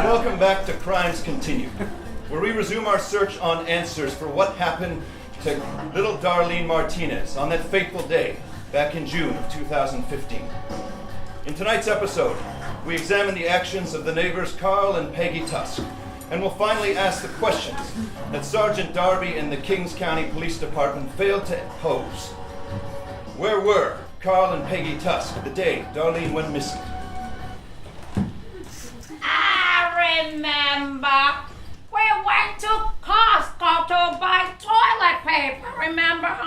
Welcome back to Crimes Continue, where we resume our search on answers for what happened to little Darlene Martinez on that fateful day back in June of 2015. In tonight's episode, we examine the actions of the neighbors Carl and Peggy Tusk, and we'll finally ask the questions that Sergeant Darby and the Kings County Police Department failed to pose. Where were Carl and Peggy Tusk the day Darlene went missing? I remember. We went to Costco to buy toilet paper, remember, huh?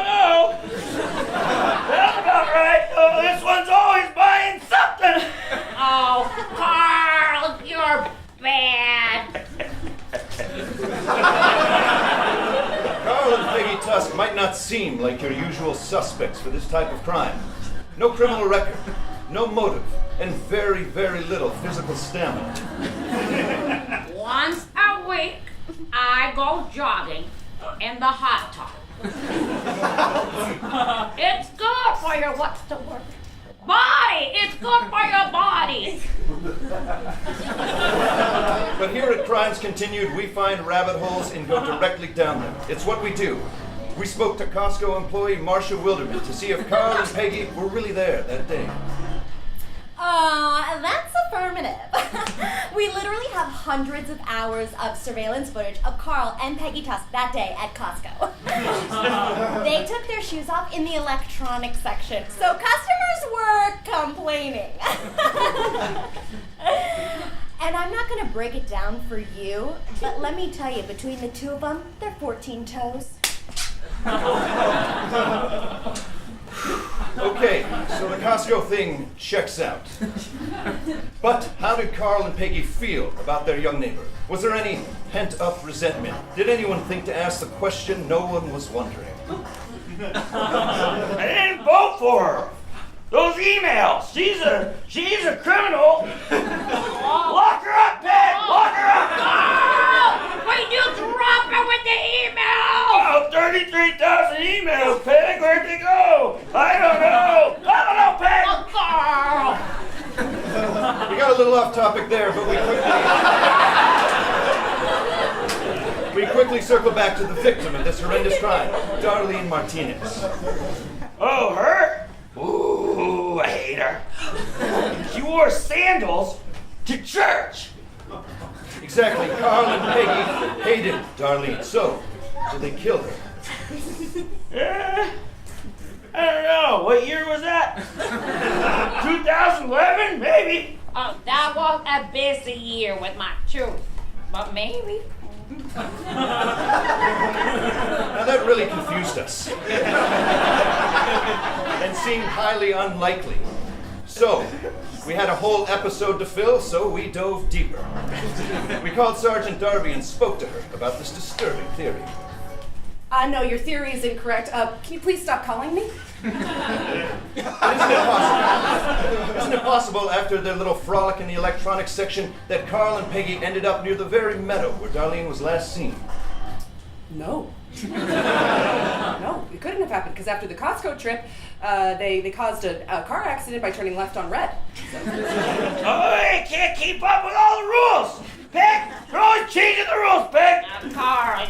No. That's about right. Oh, this one's always buying something. Oh, Carl, you're bad. Carl and Peggy Tusk might not seem like your usual suspects for this type of crime. No criminal record, no motive, and very, very little physical stamina. Once a week, I go jogging in the hot tub. It's good for your, what's the word? Body! It's good for your body! But here at Crimes Continued, we find rabbit holes and go directly down them. It's what we do. We spoke to Costco employee Marcia Wilderman to see if Carl and Peggy were really there that day. That's affirmative. We literally have hundreds of hours of surveillance footage of Carl and Peggy Tusk that day at Costco. They took their shoes off in the electronics section, so customers were complaining. And I'm not going to break it down for you, but let me tell you, between the two of them, they're 14 toes. Okay, so the Costco thing checks out. But how did Carl and Peggy feel about their young neighbor? Was there any pent-up resentment? Did anyone think to ask the question no one was wondering? I didn't vote for her. Those emails. She's a criminal. Lock her up, Peg. Lock her up. Carl! Will you drop her with the email? Oh, 33,000 emails, Peg. Where'd they go? I don't know, Peg. Oh, Carl! We got a little off topic there, but we quickly circle back to the victim of this horrendous crime, Darlene Martinez. Oh, her? Ooh, I hate her. She wore sandals to church. Exactly, Carl and Peggy hated Darlene, so did they kill her? I don't know. What year was that? 2011? Maybe. Oh, that was a busy year with my children, but maybe. Now that really confused us. And seemed highly unlikely. So, we had a whole episode to fill, so we dove deeper. We called Sergeant Darby and spoke to her about this disturbing theory. No, your theory is incorrect. Can you please stop calling me? Isn't it possible after their little frolic in the electronics section that Carl and Peggy ended up near the very meadow where Darlene was last seen? No. No, it couldn't have happened because after the Costco trip, they caused a car accident by turning left on red. Oh, I can't keep up with all the rules. Peg, you're always changing the rules, Peg. Carl.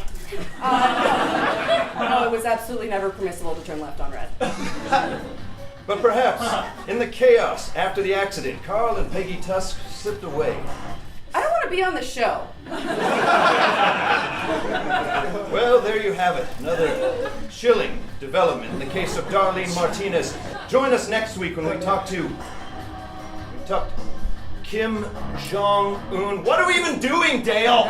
No, it was absolutely never permissible to turn left on red. But perhaps, in the chaos after the accident, Carl and Peggy Tusk slipped away. I don't want to be on the show. Well, there you have it. Another chilling development in the case of Darlene Martinez. Join us next week when we talk Kim Jong-un. What are we even doing, Dale?